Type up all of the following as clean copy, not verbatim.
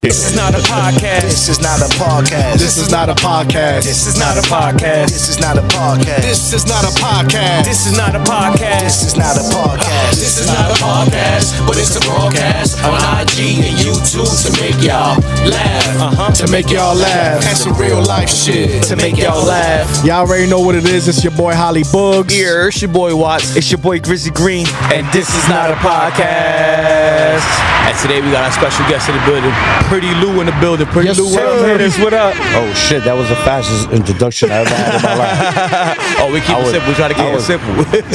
This is not a podcast. This is not a podcast. This is not a podcast. This is not a podcast. This is not a podcast. This is not a podcast. This is not a podcast. This is not a podcast. This is not a podcast, but it's a broadcast on IG and YouTube to make y'all laugh. To make y'all laugh. And some real life shit To make y'all laugh. Y'all already know what it is. It's your boy Holly Boogs. Here, it's your boy Watts. It's your boy Grizzly Green, and this is not a podcast. And today we got our special guest in the building, Prettylou in the building. Prettylou, Yes, what up, sir. haters? What up? Oh shit, that was the fastest introduction I ever had in my life. Oh, we keep it simple. We try to keep it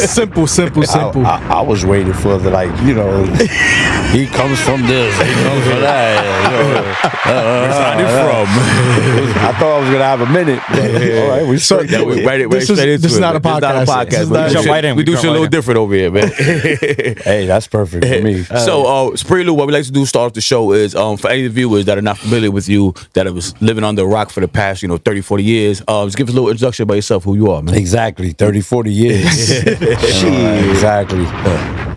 simple. Simple. I was waiting for the he comes from this, he comes from that. Where's it from? I thought I was gonna have a minute. All right, we straight. Yeah, we right This straight into is it. not a man. podcast. This is not- We Jump right in. We do shit a little different over here, man. Hey, that's perfect for me. So, Prettylou, what we like to do to start off the show is, for any of the viewers that are not familiar with you, that was living under a rock for the past, 30, 40 years, just give us a little introduction about yourself, who you are, man. Exactly, 30, 40 years. Exactly.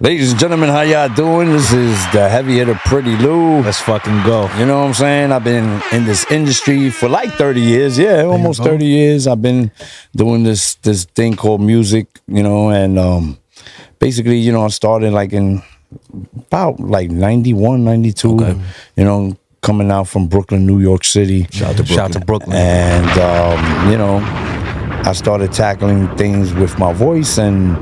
Ladies and gentlemen, how y'all doing? This is the heavy hitter Prettylou. Let's fucking go. You know what I'm saying? I've been in this industry for like 30 years. Yeah, almost 30 years. I've been doing this thing called music, and basically, I started like in about like 91, 92, coming out from Brooklyn, New York City. Shout out to Brooklyn. And, I started tackling things with my voice, and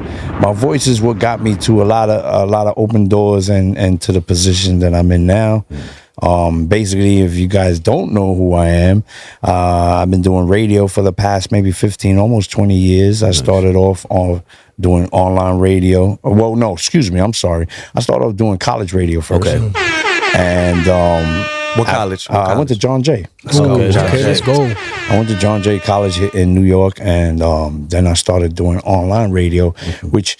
my voice is what got me to a lot of open doors and to the position that I'm in now. Basically, if you guys don't know who I am, I've been doing radio for the past maybe 15, almost 20 years. I started off doing online radio. Well, no, excuse me, I'm sorry. I started off doing college radio first. Okay. And What college? I went to John Jay. Okay, let's go. I went to John Jay College in New York, and then I started doing online radio, which,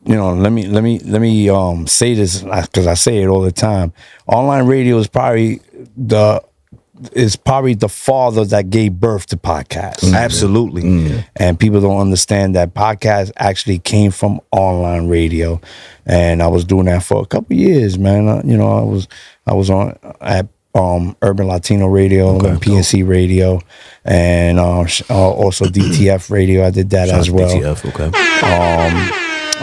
let me say this because I say it all the time. Online radio is probably the father that gave birth to podcasts. Absolutely. And people don't understand that podcasts actually came from online radio, and I was doing that for a couple of years, man. I was on at Urban Latino Radio and PNC Radio, and also DTF Radio. I did that as well. DTF, okay.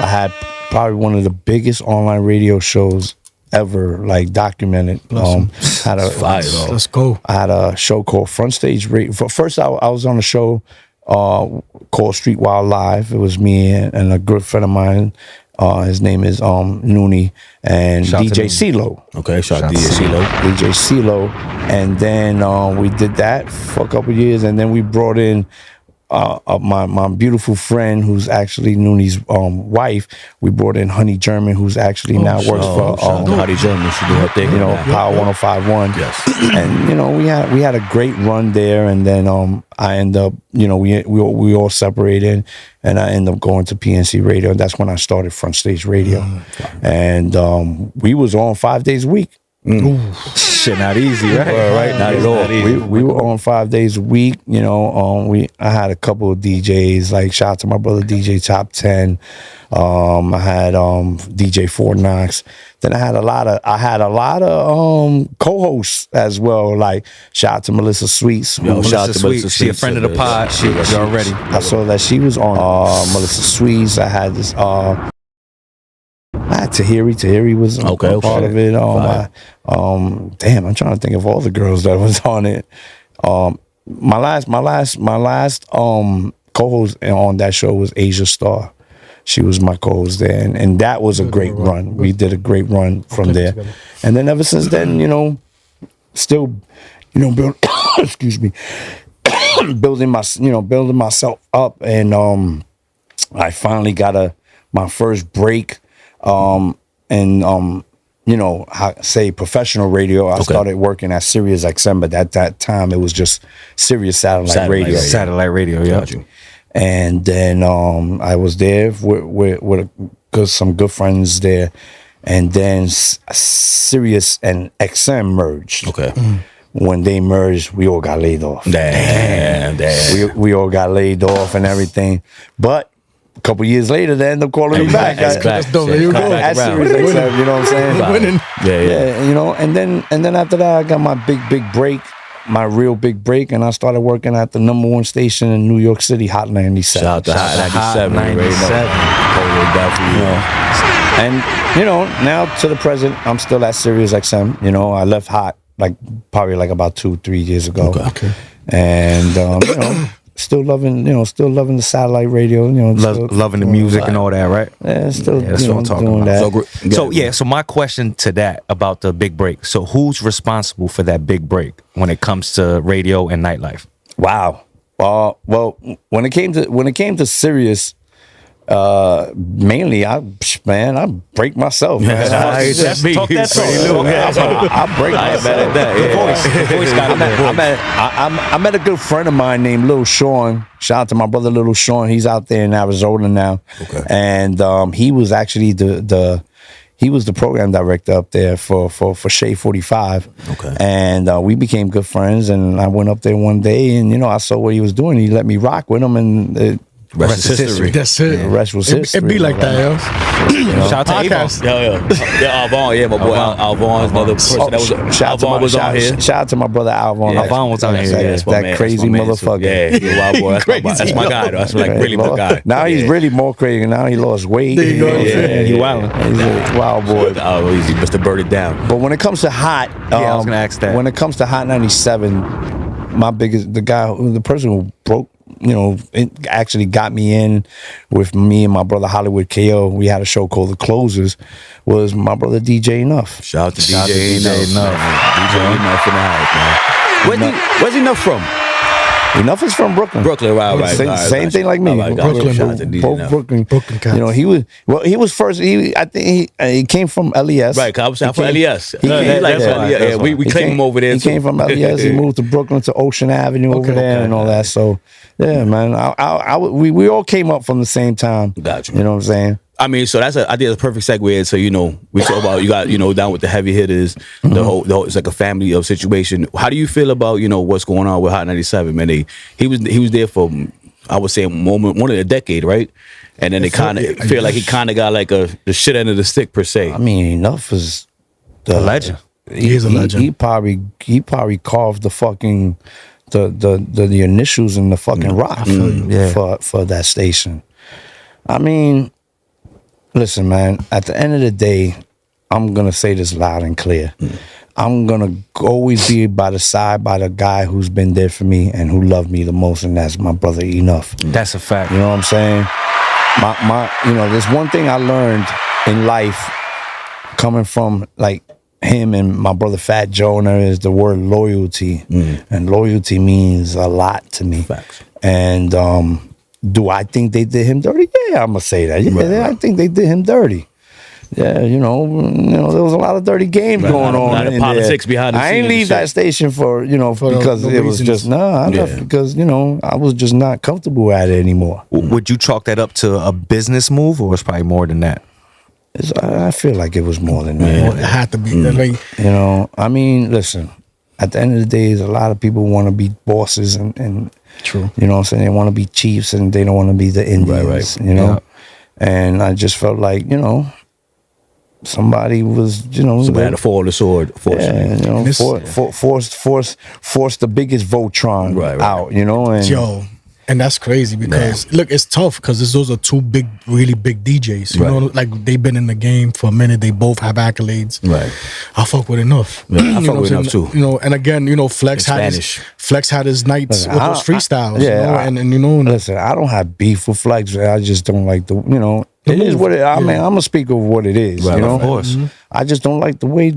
I had probably one of the biggest online radio shows ever, like documented. Let's go. I had a show called Front Stage Radio. First, I was on a show called Street Wild Live. It was me and a good friend of mine. His name is Noonie and DJ CeeLo. Okay, shout out to DJ CeeLo. DJ CeeLo. And then we did that for a couple of years, and then we brought in my beautiful friend, who's actually Noonie's wife. We brought in Honey German, who's actually now works for Honey German. She do her thing. Power 105.1. Yes. And we had a great run there, and then I ended up, we all separated, and I ended up going to PNC Radio. And that's when I started Front Stage Radio. And we was on 5 days a week. Shit, not easy, right? Right, not at all. We were on 5 days a week. I had a couple of DJs. Like shout out to my brother DJ Top 10. I had DJ Fort Knox. Then I had a lot of co-hosts as well. Like shout out to Melissa Sweets. Shout out to Melissa Sweets. She a friend of the pod. She already. I saw that she was on Melissa Sweets. I had this. I had Tahiri. Tahiri was part of it. Damn, I'm trying to think of all the girls that was on it. My last co-host on that show was Asia Star. She was my co-host there, and that was a great run. We did a great run from there, and then ever since then, still, build. Excuse me, building myself up, and I finally got my first break. Professional radio. I started working at Sirius XM, but at that time it was just Sirius Satellite Radio. Satellite radio, yeah. And then I was there with some good friends there, and then Sirius and XM merged. Okay. When they merged, we all got laid off. Damn. We all got laid off and everything, but a couple years later, they end up calling me back. That's dope. There you go. At Sirius XM, you know what I'm saying? Winning. Yeah, you know, and then after that, I got my big break, my real big break, and I started working at the #1 station in New York City, Hot 97. Shout out to Hot 97. And you know, now to the present, I'm still at Sirius XM. You know, I left Hot probably about 2-3 years ago. Okay. And you know, still loving the satellite radio. You know, Loving the music and all that, right? Yeah, still. Yeah, that's what I'm talking doing about. That. So my question to that about the big break. So who's responsible for that big break when it comes to radio and nightlife? Wow. Well, when it came to Sirius, mainly I break myself. Man. That's me. Talk that talk. I break myself. The voice got I met a good friend of mine named Lil Sean. Shout out to my brother Lil Sean. He's out there in Arizona now. Okay. And he was actually he was the program director up there for Shade 45. Okay. And we became good friends, and I went up there one day, and you know, I saw what he was doing. He let me rock with him, and Rest is history. That's it. the rest was history. It be like that, yo. Shout out to Avon. Yeah, Alvon. Yeah, my boy Alvon's mother. Shout out to my brother Alvon. Yeah. Alvon was on here. That, my that man. crazy That's my man, motherfucker. So, yeah, wild boy. That's my guy. Though. That's really my guy. Now he's really more crazy. Now he lost weight. There you go. Yeah, He wildin'. He's a wild boy. Oh, easy, Mr. Bird it down. But when it comes to Hot, I was gonna ask that. When it comes to Hot 97, the person who broke, you know, it actually got me in with me and my brother Hollywood KO. We had a show called The Closers. Was my brother DJ Enuff. Shout out to Shout out to DJ DJ Enuff. DJ Enuff in the house, man. Where's Enuff from? Enuff is from Brooklyn. Brooklyn, right. Same thing like me. Brooklyn. Shout out to DJ Both Enuff. Brooklyn. Brooklyn You know, he was first. I think he came from LES. Right, cause I was from LES. Yeah, we claim him over there. He came from LES. He moved to Brooklyn to Ocean Avenue over there and all that. So yeah, man, we all came up from the same time. Gotcha. You know what I'm saying? I mean, so I think that's a perfect segue. So, you know, we talk about, you got, you know, down with the heavy hitters, the whole, it's like a family of situation. How do you feel about, you know, what's going on with Hot 97, man? He was there for, I would say, more than a decade, right? And then they kind of feel like he kind of got like the shit end of the stick, per se. I mean, Enuff is A legend. He is a legend. He probably carved the fucking the initials in the fucking rock for that station. I mean, listen, man, at the end of the day, I'm going to say this loud and clear. I'm going to always be by the guy who's been there for me and who loved me the most, and that's my brother Enuff. That's a fact. You know what I'm saying? You know, there's one thing I learned in life coming from, like, him and my brother Fat Jonah is the word loyalty. And loyalty means a lot to me. Facts. And do I think they did him dirty? Yeah, I'm gonna say that. Yeah, I think they did him dirty. Yeah, you know, there was a lot of dirty games going on. A lot of politics behind the scenes. I ain't leave that station for because it was just I left because I was just not comfortable at it anymore. Would you chalk that up to a business move, or it's probably more than that? I feel like it was more than that. It had to be. Like, you know, I mean, listen. At the end of the day, a lot of people want to be bosses and true. You know what I'm saying? They want to be chiefs and they don't want to be the Indians, you know? Yeah. And I just felt like, somebody was, somebody had to fall the sword, fortunately. Force the biggest Voltron out, and and that's crazy because look, it's tough because those are two really big DJs. You know, like they've been in the game for a minute. They both have accolades. Right. I fuck with Enuff. Yeah, I fuck with Enuff too. And again, Flex had his nights with those freestyles. Yeah, and listen, I don't have beef with Flex. I just don't like the it is what it. I mean, I'm gonna speak of what it is. Right, of course. I just don't like the way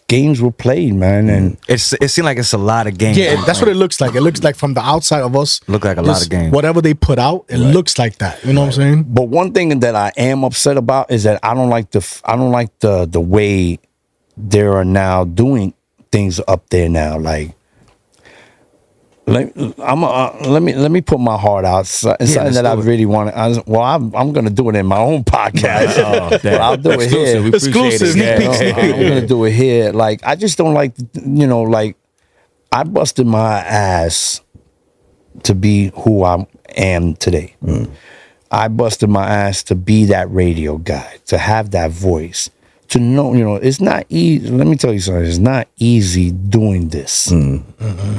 games were played, man, and it seemed like it's a lot of games. Yeah, that's what it looks like. It looks like from the outside of us, look like a lot of games. Whatever they put out, it looks like that. You know what I'm saying? But one thing that I am upset about is that I don't like the way they are now doing things up there now. Like, let me put my heart out. It's something that I really want to. I'm going to do it in my own podcast. But I'll do it here. We appreciate it. I'm going to do it here. Like, I just don't like, like, I busted my ass to be who I am today. I busted my ass to be that radio guy, to have that voice, to know, it's not easy. Let me tell you something. It's not easy doing this. Mm-hmm.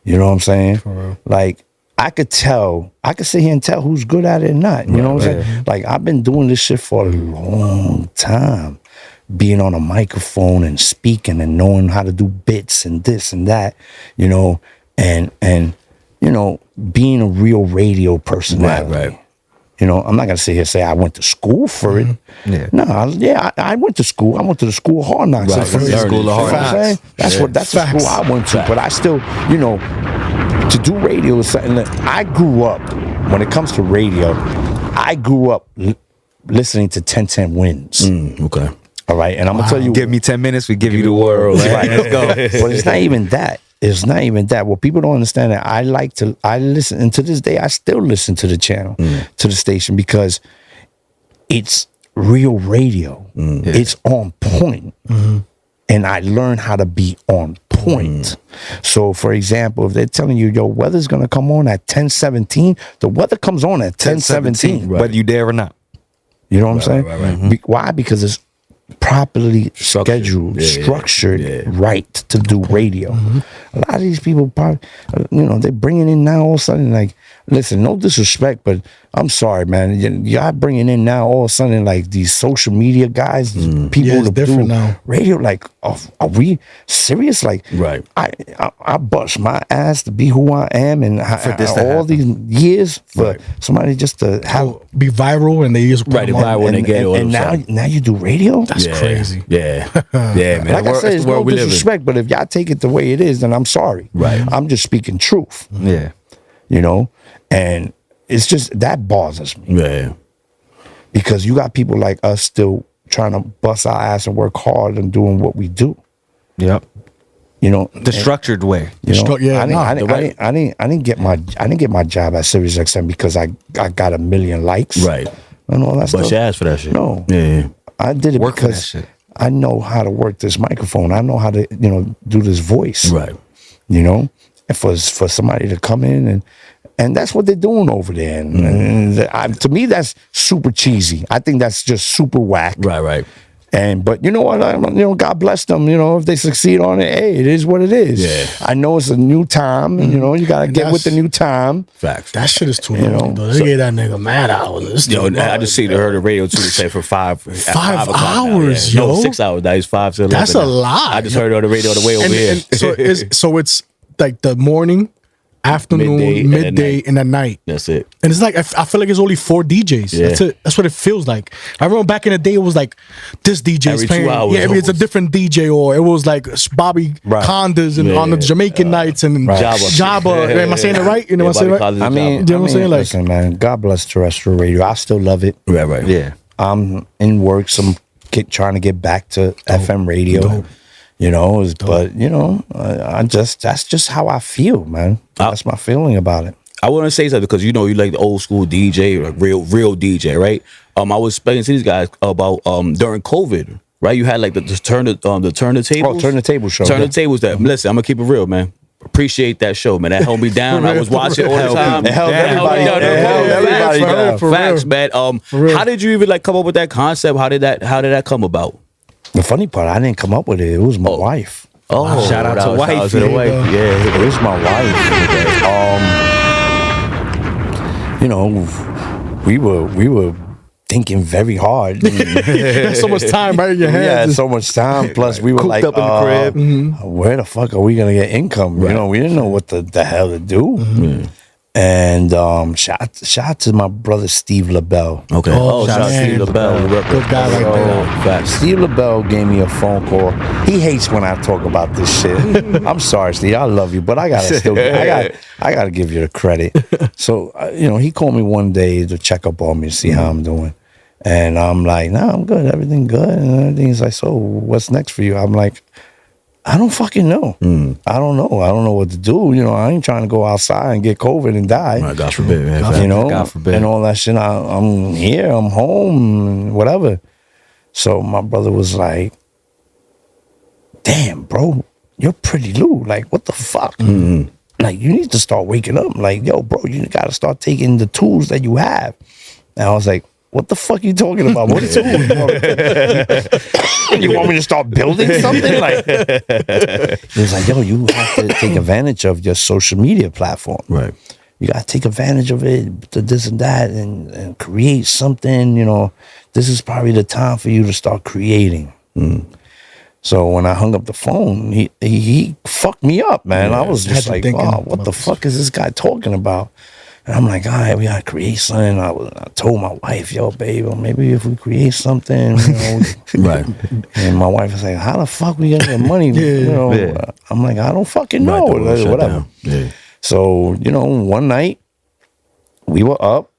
You know what I'm saying? Like, I could sit here and tell who's good at it or not. You know what I'm saying? Like, I've been doing this shit for a long time. Being on a microphone and speaking and knowing how to do bits and this and that, and being a real radio personality. Right. I'm not gonna sit here and say I went to school for it. Yeah. No, I went to school. I went to the school of hard knocks. Right. School of hard knocks. That's the school I went to. But I still, to do radio is something that I grew up. When it comes to radio, I grew up listening to 1010 Wins. Okay. All right, and I'm gonna tell you. Give me 10 minutes, we give you the world. Right. Let's go. But it's not even that. It's not even that. What people don't understand that I listen, and to this day, I still listen to the channel, to the station, because it's real radio. It's on point. And I learned how to be on point. So, for example, if they're telling you, yo, weather's going to come on at 10:17, the weather comes on at 10:17. Whether you dare or not. You know what I'm saying? Why? Because it's properly scheduled, structured, right to do radio. A lot of these people probably, they're bringing in now all of a sudden, like, listen, no disrespect, but I'm sorry, man. Y'all bringing in now all of a sudden, like, these social media guys, these people that do now. radio. Like, are we serious? Like, I bust my ass to be who I am, and all these years for somebody just to have be viral, and they use viral and they get it. And now you do radio. That's crazy. Yeah, man. Like I said, it's no disrespect, but if y'all take it the way it is, then I'm sorry. Right. I'm just speaking truth. Yeah. And it's just that bothers me. Yeah. Because you got people like us still trying to bust our ass and work hard and doing what we do. Yep. The structured way. I didn't get my job at Sirius XM because I got 1 million likes. Right. And all that stuff. But you asked for that shit. No. Yeah. I did it Work for that because shit. I know how to work this microphone. I know how to, do this voice. Right. And for somebody to come in and that's what they're doing over there. And to me, that's super cheesy. I think that's just super whack. Right. But you know what? God bless them. If they succeed on it, hey, it is what it is. Yeah. I know it's a new time. You got to get with the new time. Facts. That shit is too long, though. They gave that nigga mad hours. I just heard the radio too. They say for 5 hours, now, yo. 6 hours. That is 5 to 11. That's a lot. I just heard it on the radio on the way over here. So it's like the morning, afternoon, midday, and at night. That's it. And it's like I feel like it's only 4 DJs. Yeah. That's it. That's what it feels like. I remember back in the day, it was like this DJ is Every 2 playing. hours, It's a different DJ, or it was like Bobby Condas and on the Jamaican nights and Jabba. Am I saying it right? Am I saying it right? I mean, you know what I'm saying? Like, listen, man. God bless terrestrial radio. I still love it. Right. Yeah. I'm in work. Trying to get back to FM radio. That's just how I feel, man. That's my feeling about it. I want to say something because you like the old school DJ, like real DJ, right? I was explaining to these guys about during COVID, right? You had like the turn the tables. Oh, turn the table show. Turn the tables. Listen, I'm gonna keep it real, man. Appreciate that show, man. That held me down. I was watching all the time. It held everybody down. Facts, man. How did you even come up with that concept? How did that come about? The funny part, I didn't come up with it. It was my wife. Oh, shout out to wife. Shout out to the wife. Yeah, it was my wife. We were thinking very hard. there's so much time right in your hands. We had so much time. Plus, we were Cooped like, up in the crib. where the fuck are we gonna get income? Right. We didn't know what the hell to do. And shout out to my brother Steve LaBelle. Okay. Oh, shout out to Steve LaBelle. Good guy right there. Facts. Steve LaBelle gave me a phone call. He hates when I talk about this shit. I'm sorry, Steve. I love you, but I gotta give you the credit. So he called me one day to check up on me, see how I'm doing, and I'm like, nah, I'm good. Everything good, and everything's like, so what's next for you? I'm like, I don't fucking know. I don't know. I don't know what to do. I ain't trying to go outside and get COVID and die. Right, God forbid, man. God forbid. And all that shit. I'm here. I'm home. Whatever. So my brother was like, damn, bro, you're Prettylou. Like, what the fuck? Like, you need to start waking up. Like, yo, bro, you got to start taking the tools that you have And I was like, what the fuck are you talking about? What is it? You want me to start building something? Like, he was like, yo, you have to take advantage of your social media platform. Right. You got to take advantage of it, this and that, and create something. You know, this is probably the time for you to start creating. So when I hung up the phone, he fucked me up, man. I was just like, oh, what the fuck is this guy talking about? And I'm like, all right, we got to create something. I told my wife, yo, babe, well, maybe if we create something, you know. Right. And my wife was like, how the fuck we gonna get money? You know, I'm like, I don't fucking know. Right, whatever. Yeah. So, you know, one night we were up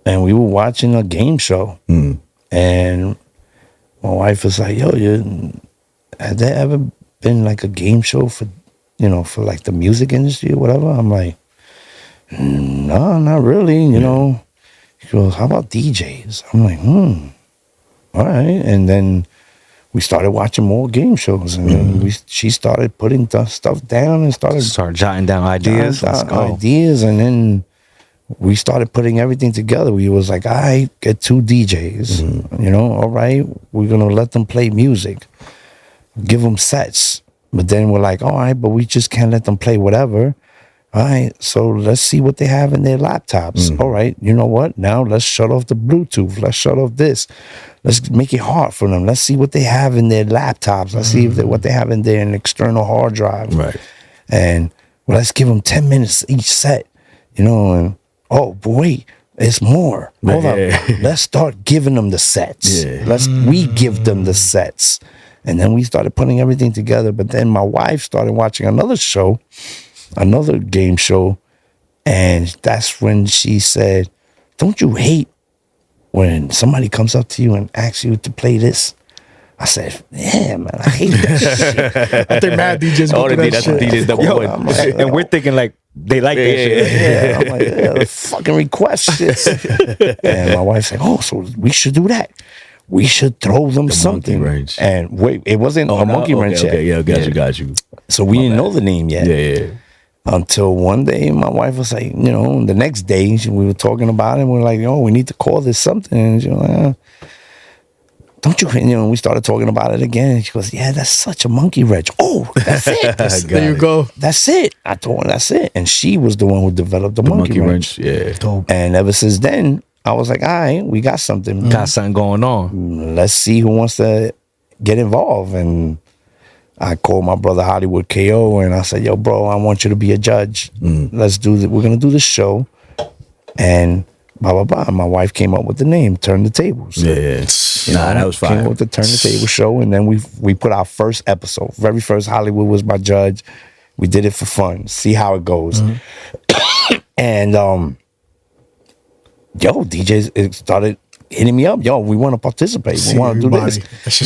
and we were watching a game show. And my wife was like, yo, has there ever been like a game show for, you know, for like the music industry or whatever? I'm like, no, not really, you know. She goes, how about DJs? I'm like, all right. And then we started watching more game shows, and then she started putting stuff down and started jotting down ideas. Ideas, and then we started putting everything together. We was like, all right, get 2 DJs, you know, all right, we're gonna let them play music, give them sets. But then we're like, all right, but we just can't let them play whatever. All right, so let's see what they have in their laptops. All right, you know what? Now let's shut off the Bluetooth. Let's shut off this. Let's make it hard for them. Let's see what they have in their laptops. Let's see what they have in their external hard drive. Right. And well, let's give them 10 minutes each set, you know. And oh, but wait, it's more. Hold up. Let's start giving them the sets. We give them the sets. And then we started putting everything together. But then my wife started watching another show, another game show, and that's when she said, don't you hate when somebody comes up to you and asks you to play this? I said, yeah, man, I hate that shit. I think mad DJs go through that shit. DJs double one. Like, And we're thinking like they like that shit. yeah, I'm like, yeah, fucking request shit. And my wife's like, oh, so we should do that. We should throw them something. Monkey wrench. And wait, it wasn't a monkey wrench yet. Okay, yeah, got you. So we didn't know the name yet. Yeah. Until one day, my wife was like, you know, the next day we were talking about it. And we were like, yo, we need to call this something. And she was like, don't you, and we started talking about it again. And she goes, yeah, that's such a monkey wrench. Oh, that's it. There you go. That's it. I told her that's it. And she was the one who developed the monkey wrench. Yeah. Dope. And ever since then, I was like, all right, we got something. Got something going on. Let's see who wants to get involved. And I called my brother Hollywood KO and I said, yo, bro, I want you to be a judge. Let's do this. We're going to do this show. And blah, blah, blah. My wife came up with the name, Turn the Tables. Yeah. That was fine. Came up with the Turn the Table show. And then we put our first episode. Very first, Hollywood was my judge. We did it for fun. See how it goes. And, yo, DJs started hitting me up. Yo, we want to participate. We want to do this.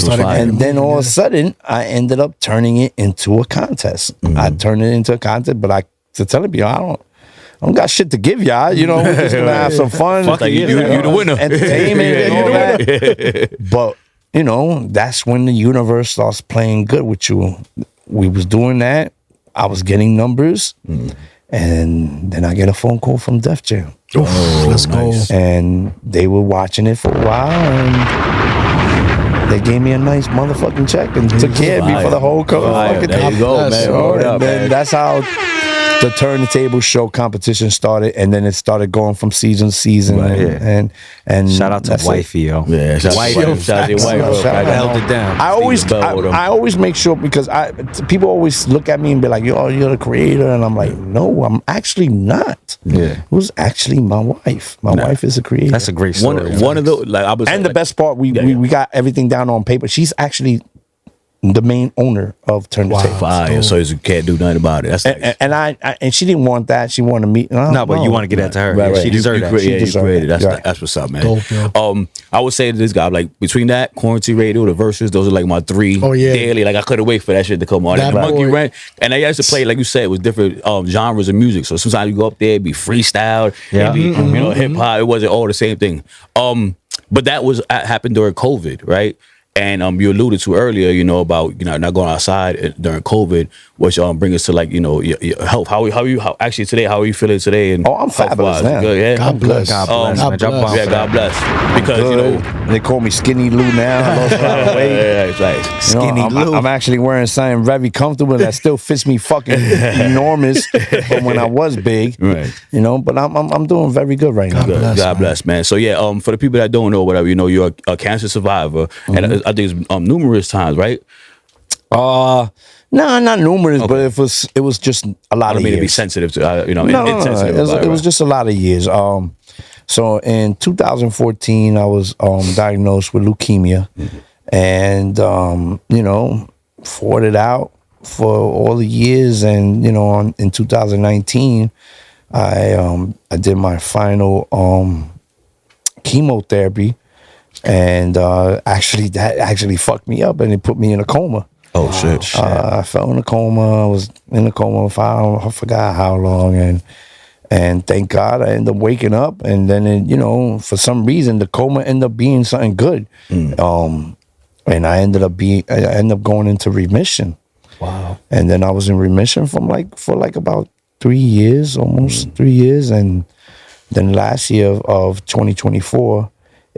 And then all of a sudden, I ended up turning it into a contest. I turned it into a contest, but to tell you, I don't got shit to give y'all. You know, we're just gonna have some fun. Fuck like, you the winner. Entertainment and all that. But you know, that's when the universe starts playing good with you. We was doing that. I was getting numbers, and then I get a phone call from Def Jam. Let's go. And they were watching it for a while, and they gave me a nice motherfucking check and took care of me for the whole fucking There you go, man. And then that's how the Turn the Table show competition started, and then it started going from season to season. And Shout out to Wifey, yo. Yeah, shout out to your wife. I held it down. I always make sure, because people always look at me and be like, "Yo, you're the creator," and I'm like, "No, I'm actually not." Yeah, it was actually my wife. My wife is a creator. That's a great story. One of the the best part, we got everything down on paper. She's actually the main owner of Turn the Table. Fire, so you can't do nothing about it. That's nice. And she didn't want that. She wanted me. No, but you want to get that to her. Right. She deserved that. She deserved it. That's what's up, man. Dope, I would say to this guy, like, between that, Quarantine Radio, the Verses, those are like my 3 daily. Like, I couldn't wait for that shit to come on. That Monkey Wrench, and I used to play, like you said, with different genres of music. So sometimes you go up there, it'd be freestyle, it'd be, hip hop. It wasn't all the same thing. But that was happened during COVID, right? And you alluded to earlier, you know, about not going outside during COVID, which bring us to like your health. How actually today? How are you feeling today? And I'm fabulous now. good, yeah. God bless. God bless. God man. Drop a bless. bomb Yeah, for God that. bless. Because They call me Skinny Lou now. I lost a lot of weight. it's like Skinny Lou. I'm actually wearing something very comfortable that still fits me fucking enormous. But when I was big, Right. but I'm doing very good right now. Good. God bless, man. So yeah, for the people that don't know, whatever, you're a cancer survivor, and I think it's numerous times, right? No, not numerous, but it was just a lot I don't of mean to be years. sensitive to, No, insensitive. it was just a lot of years. So in 2014, I was diagnosed with leukemia, and fought it out for all the years, and in 2019, I did my final chemotherapy, and actually that fucked me up, and it put me in a coma. Oh shit! I fell in a coma. I was in a coma for I forgot how long, and thank God I ended up waking up, and then for some reason the coma ended up being something good, and I ended up going into remission. Wow! And then I was in remission for about 3 years, almost 3 years, and then last year of 2024,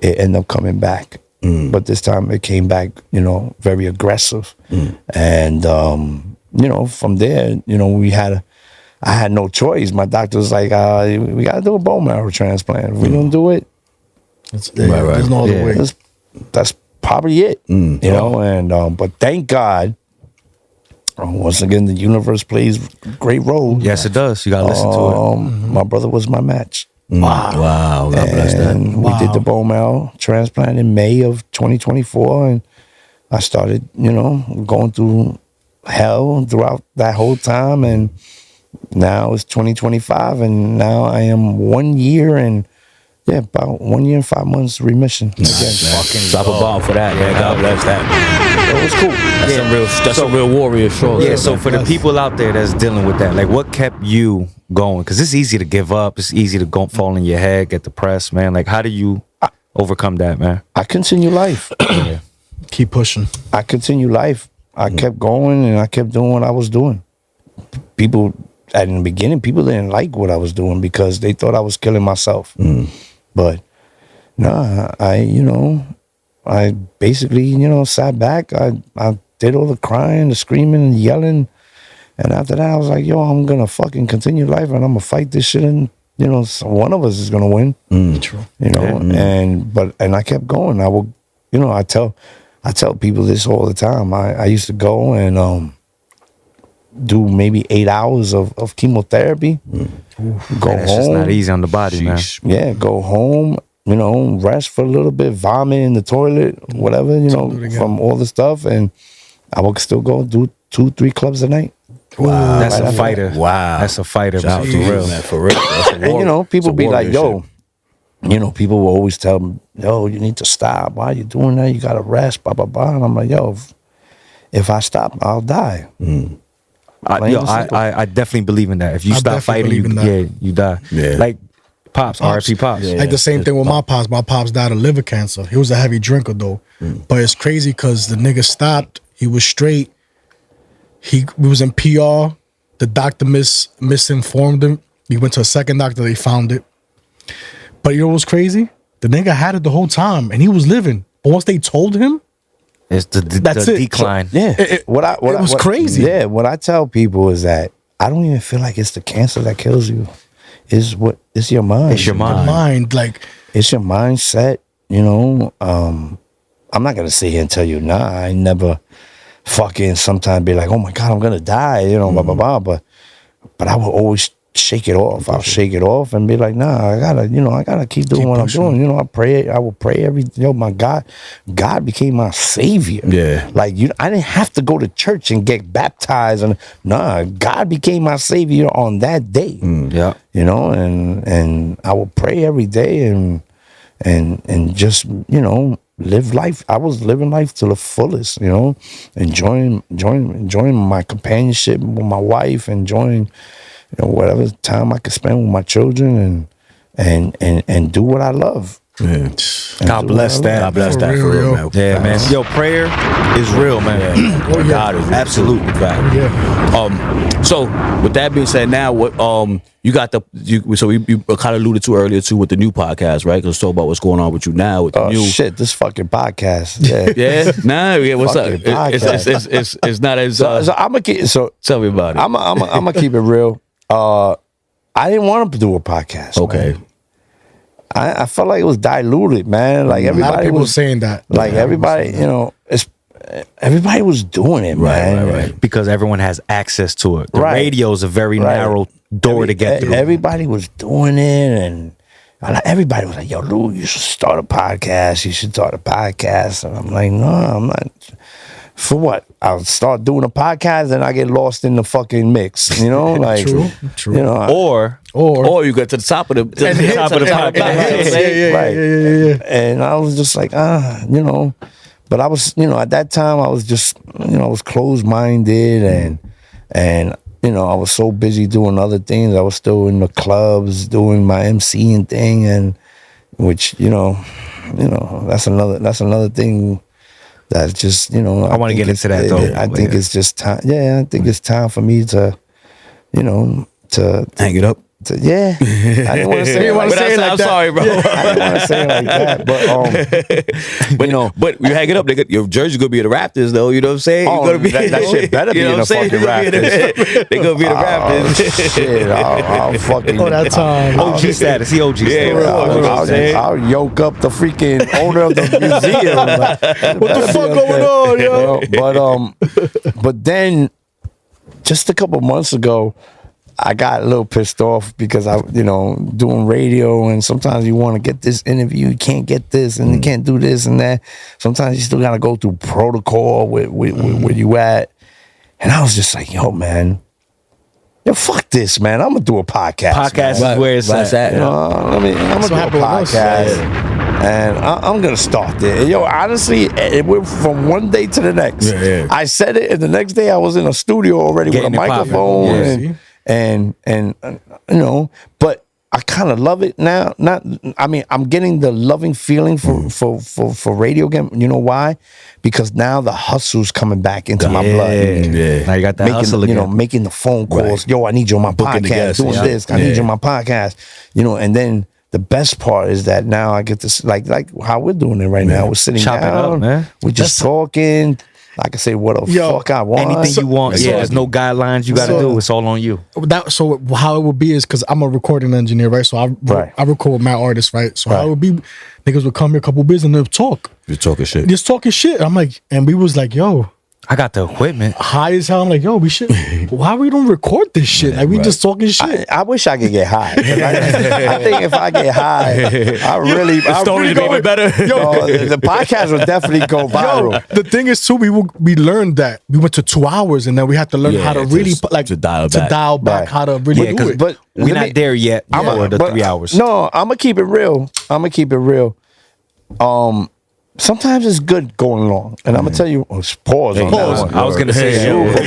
it ended up coming back. But this time it came back, very aggressive. And, from there, I had no choice. My doctor was like, we got to do a bone marrow transplant. If we don't do it, There's no other way. that's probably it, and, but thank God, once again, the universe plays a great role. Yes, it does. You gotta listen to it. My brother was my match. Wow! God bless that. And we did the bone marrow transplant in May of 2024, and I started, going through hell throughout that whole time, and now it's 2025, and now I am 1 year and about 1 year and 5 months remission. Again, Drop a bomb for that, man. God bless that. it was cool. That's some real warrior short. Yeah, so for the people out there that's dealing with that, like what kept you going? Because it's easy to give up. It's easy to go fall in your head, get depressed, man. Like how do you overcome that, man? I continue life. Keep pushing. I continue life. I kept going, and I kept doing what I was doing. People, in the beginning, people didn't like what I was doing because they thought I was killing myself. But no, I basically, sat back. I did all the crying, the screaming, and yelling. And after that, I was like, yo, I'm going to fucking continue life, and I'm going to fight this shit, and, so one of us is going to win. True. And I kept going. I will, I tell people this all the time. I used to go and do maybe 8 hours of chemotherapy. Go That's home. just not easy on the body, man. Yeah, go home, rest for a little bit, vomit in the toilet, whatever, from all the stuff. And I would still go do 2-3 clubs a night. Wow. That's Right a after fighter. that. Wow. That's a fighter, Shout out man. to For you, real. man. For real. That's a And, people it's a be like, warrior yo, shit. people will always tell me, yo, you need to stop. Why are you doing that? You got to rest, blah, blah, blah. And I'm like, yo, if I stop, I'll die. I definitely believe in that. If you I stop definitely fighting, believe in that. you die. Yeah. Like Pops, RIP Pops. Yeah. Like the same thing with my pops. My pops died of liver cancer. He was a heavy drinker though. But it's crazy because the nigga stopped. He was straight. We was in PR. The doctor misinformed him. He went to a second doctor. They found it. But you know what's crazy? The nigga had it the whole time and he was living. But once they told him, It's the That's it. decline. Yeah. It was crazy. Yeah. What I tell people is that I don't even feel like it's the cancer that kills you. It's your mind. It's your mind. mind, like, It's your mindset, I'm not gonna sit here and tell you, nah, I never fucking sometimes be like, oh my God, I'm gonna die, blah, blah, blah. But I will always shake it off. I'll shake it off and be like, nah, I gotta keep doing what pushing. I'm doing. I will pray my God became my savior. Yeah. Like I didn't have to go to church and get baptized, and God became my savior on that day. Yeah. And I will pray every day and just, live life. I was living life to the fullest, enjoying my companionship with my wife, enjoying, whatever time I could spend with my children and do what I love. Yeah. God bless that. God bless For that real, for real, yo. man. Yeah, man. Yo, prayer is real, man. God is Absolutely. fact. Yeah. So with that being said, now what you got so you kind of alluded to earlier too with the new podcast, right? Let's talk about what's going on with you now with the Oh new shit, this fucking podcast. Yeah. Yeah, nah, yeah. What's up? Fucking podcast. It's not as. So I'm gonna keep. So Tell me about it. I'm gonna keep it real. I didn't want to do a podcast. Okay. man. I felt like it was diluted, man. Like A lot of everybody people was saying that. like everybody, everybody was doing it, man. right. Because everyone has access to it. The Right. radio is a very Right. narrow door to get through. Everybody was doing it, and everybody was like, "Yo, Lou, you should start a podcast. You should start a podcast." And I'm like, "No, I'm not." For what? I'll start doing a podcast and I get lost in the fucking mix. You know, like True. You know, Or you got to the top of the top of the podcast. right. And I was just like, but I was, at that time I was just, I was closed minded and I was so busy doing other things. I was still in the clubs doing my MCing thing, and which that's another thing. That's just, I want to get into that, though. I think it's just time. Yeah, I think it's time for me to, to Hang it up. yeah. I didn't want to say it like that. I'm sorry, bro. I didn't want to say it like that, but But you hang it up, your jersey gonna be the Raptors, though. You know what I'm saying? Oh, You're gonna be, that shit better be in the fucking Raptors. They gonna be the Raptors. Shit, I'll fucking. Oh, that time. OG status. He OG status. I'll yoke up the freaking owner of the museum. Like, What the fuck going on, yo? But then, just a couple months ago, I got a little pissed off because I, doing radio, and sometimes you want to get this interview, you can't get this, and you can't do this and that. Sometimes you still got to go through protocol with where you at. And I was just like, yo, man, fuck this, man. I'm gonna do a podcast. Podcast man. is where it's at. I'm gonna do a podcast, and I'm gonna start there. Yo, honestly, it went from one day to the next. Yeah. I said it, and the next day I was in a studio already Getting with a it popping. microphone, and but I kind of love it now. I'm getting the loving feeling for radio again. You know why? Because now the hustle's coming back into my blood. Yeah. Now you got that hustle again. Making the phone calls. Right. Yo, I need you on my Booking the podcast. guests, Doing yeah. this. I need you on my podcast. And then the best part is that now I get to like how we're doing it right now. We're sitting Chop it down. up, man. We're just talking. I can say what the fuck I want. Anything you want. There's no guidelines you got to do. It's all on you. So how it would be is because I'm a recording engineer, right? So I record with my artists, right? So how it would be, niggas would come here a couple business and they'll talk. You're talking shit. Just talking shit. I'm like, and we was like, yo, I got the equipment. high as hell. I'm like, yo, we should. Why we don't record this shit? Like we just talking shit. I wish I could get high. I think if I get high, I story really would be even better. The podcast would definitely go viral. Yo, the thing is too, we learned that we went to 2 hours and then we had to learn how to really to dial back. back how to really do it. But We're not there yet for the 3 hours. No, I'm gonna keep it real. Sometimes it's good going long, and I'm gonna tell you. Pause on that one. I was gonna say Pause on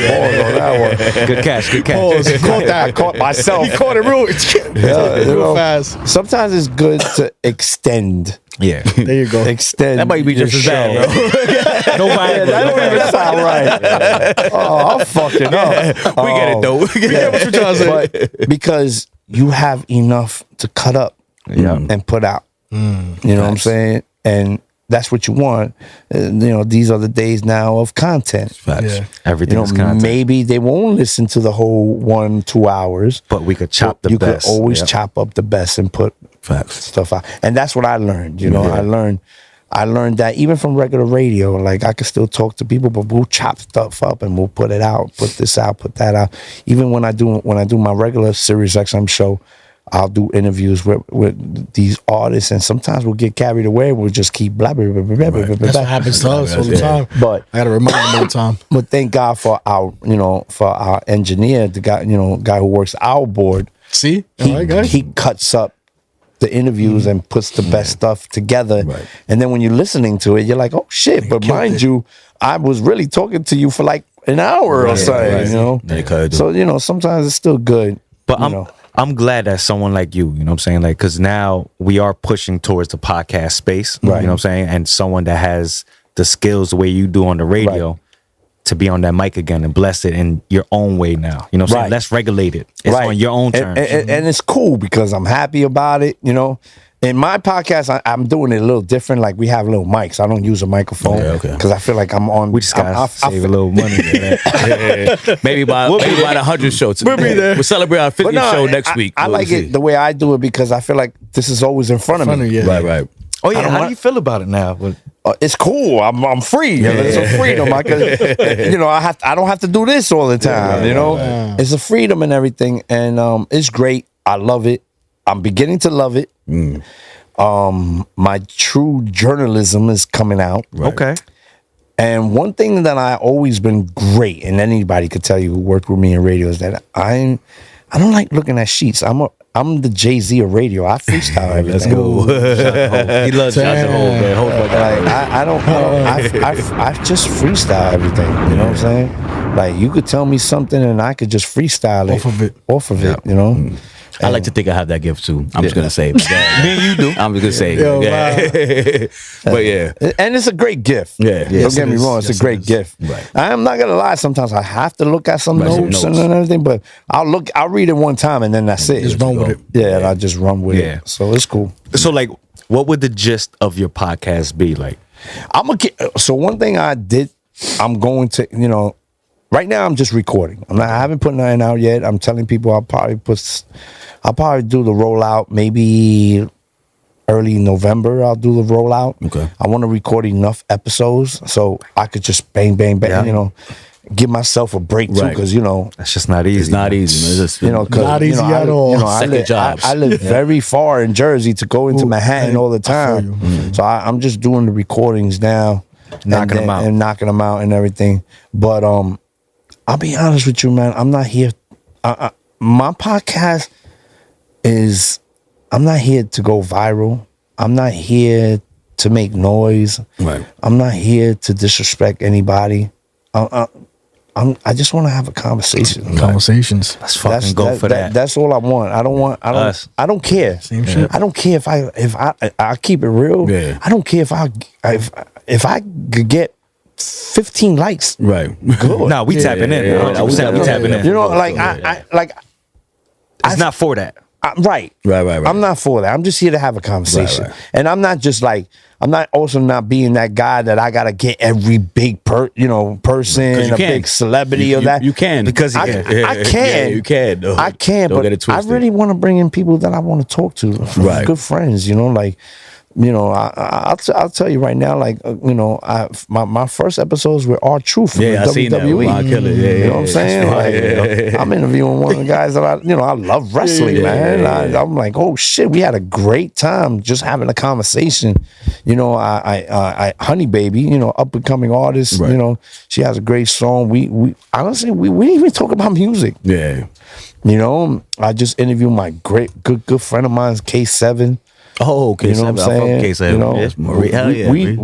that one. good catch. Pause. Caught that. I caught myself. He caught it real, real fast. Sometimes it's good to extend. Yeah. There you go. Extend. That might be your just as show. bad, bro. Nobody. That don't even sound right. Oh, I'm fucking up. We get it though. We get Yeah, what you trying to say? But because you have enough to cut up and put out. You know what I'm saying? And that's what you want. These are the days now of content. Facts. Yeah. Everything's content. Maybe they won't listen to the whole 1-2 hours. But we could chop the you best. could always chop up the best and put Facts. stuff out. And that's what I learned. I learned that even from regular radio, like I could still talk to people, but we'll chop stuff up and we'll put it out, put this out, put that out. Even when I do my regular Sirius XM show, I'll do interviews with these artists, and sometimes we'll get carried away. We'll just keep blah blah blah blah blah. Blah, That's what happens to us all the time. But I gotta remind them all the time. But thank God for our engineer, the guy who works our board. See, all right, guys. He cuts up the interviews and puts the best stuff together. Right. And then when you're listening to it, you're like, oh shit. But mind you, I was really talking to you for like an hour or something, They cut it. So, sometimes it's still good. But I'm glad that someone like you know what I'm saying? Like, because now we are pushing towards the podcast space, Right. you know what I'm saying? And someone that has the skills the way you do on the radio. Right. To be on that mic again and bless it in your own way now. You know what I'm saying? Right. Let's regulate it. It's on your own terms. And it's cool because I'm happy about it, you know. In my podcast, I'm doing it a little different. Like we have little mics. I don't use a microphone because I feel like I'm on. We just gotta save a little money. Maybe by the 100 show. We'll be there. We'll celebrate our 50th show next week. I like it the way I do it because I feel like this is always in front of me. Right. Oh yeah, how do you feel about it now? It's cool. I'm free. It's a freedom. You know, I don't have to do this all the time. You know, it's a freedom and everything, and it's great. I love it. I'm beginning to love it. My true journalism is coming out. Right. Okay. And one thing that I always been great, and anybody could tell you who worked with me in radio, is that I don't like looking at sheets. I'm the Jay-Z of radio. I freestyle everything. Let's go. He loves Johnson Hole, man. Hold my God. I just freestyle everything. You know what I'm saying? Like you could tell me something and I could just freestyle it off of it. You know. I like to think I have that gift too. I'm just gonna say, me and you do. I'm just gonna say, but yeah, and it's a great gift. Yeah. Don't get me wrong, it's a great gift. Right. I'm not gonna lie. Sometimes I have to look at some notes and everything, but I'll read it one time and then that's it. Just run with it. Yeah, and I just run with it. So it's cool. So like, what would the gist of your podcast be like? So one thing I did, I'm going to, you know, right now I'm just recording. I haven't put nothing out yet. I'm telling people I'll probably do the rollout maybe early November. I'll do the rollout. Okay. I want to record enough episodes so I could just bang, you know, give myself a break too, because you know that's just not easy. It's not easy, man. It's just, you know, not easy at all. You know, Second jobs. I live very far in Jersey to go into Manhattan all the time. So I'm just doing the recordings now, knocking them out and everything. But I'll be honest with you, man. I'm not here. My podcast is. I'm not here to go viral. I'm not here to make noise. Right. I'm not here to disrespect anybody. I just want to have a conversation. Conversations. Let's fucking go for that. That's all I want. I don't care. Same shit. I don't care if I keep it real. Yeah. I don't care if I could get 15 likes. Right. Good. No, we tapping in. 100% we tapping in. You know, like it's not for that. Right. I'm not for that. I'm just here to have a conversation. Right. And I'm not just like, I'm not also not being that guy that I gotta get every big person, a big celebrity or that. You can. Because I can. Yeah, you can. Though. I can, Don't but get it I twisted. really want to bring in people that I want to talk to. Right. Good friends, you know, like, you know, I'll tell you right now, like, you know, my first episodes were R-Truth from the I seen that. WWE. Ron Killer. You know what I'm saying? Like, I'm interviewing one of the guys that I love wrestling, man. I'm like, oh shit, we had a great time just having a conversation. You know, I Honey Baby, you know, up and coming artist. Right. You know, she has a great song. We honestly we didn't even talk about music. Yeah. You know, I just interviewed my good friend of mine, K7. Oh, okay. You know what I'm saying? K7. You know, Yes, Marie. Hell yeah. we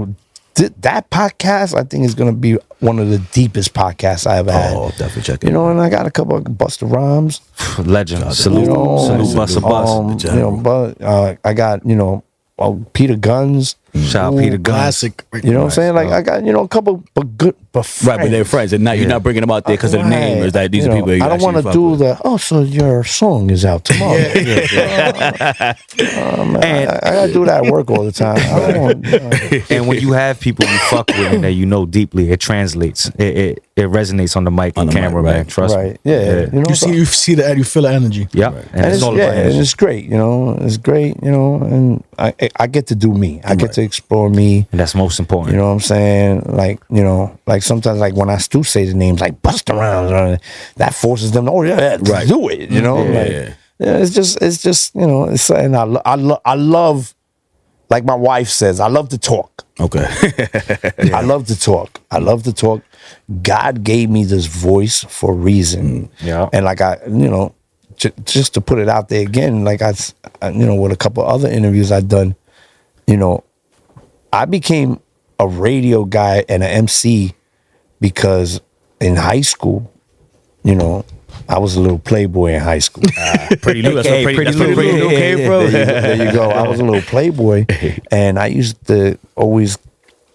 did that podcast. I think is going to be one of the deepest podcasts I ever had. Oh, definitely check it. You know, and I got a couple of Busta Rhymes. Legend. Salute. You know, Salute Busta Bus. you know, but I got Peter Guns. Shout out Peter Guns. Classic. You know what I'm saying? Like I got a couple but good friends. Right, but they're friends, and now you're not bringing them out there because of the name. Is that these are people? You I don't want to do so your song is out tomorrow. Man, I gotta do that at work all the time. I don't, And when you have people you fuck with and that you know deeply, it translates. It resonates on the mic and camera, man. Trust me. right? Yeah, you know, You see you feel the energy. Yeah, and it's all about and it's great. You know, it's great. You know, and I get to do me. I get to explore me. And that's most important. You know what I'm saying? Like, you know, like sometimes like when I do say the names like Busta Rhymes, that forces them to do it. You know, it's just you know, it's and I love, like my wife says, I love to talk. Okay. I love to talk. I love to talk. God gave me this voice for a reason. Yeah. And like you know, just to put it out there again, like I you know, with a couple other interviews I've done, you know, I became a radio guy and an MC because in high school, you know, I was a little playboy in high school. Prettylou. That's Hey, where Prettylou Prettylou. came from. There you go. I was a little playboy, and I used to always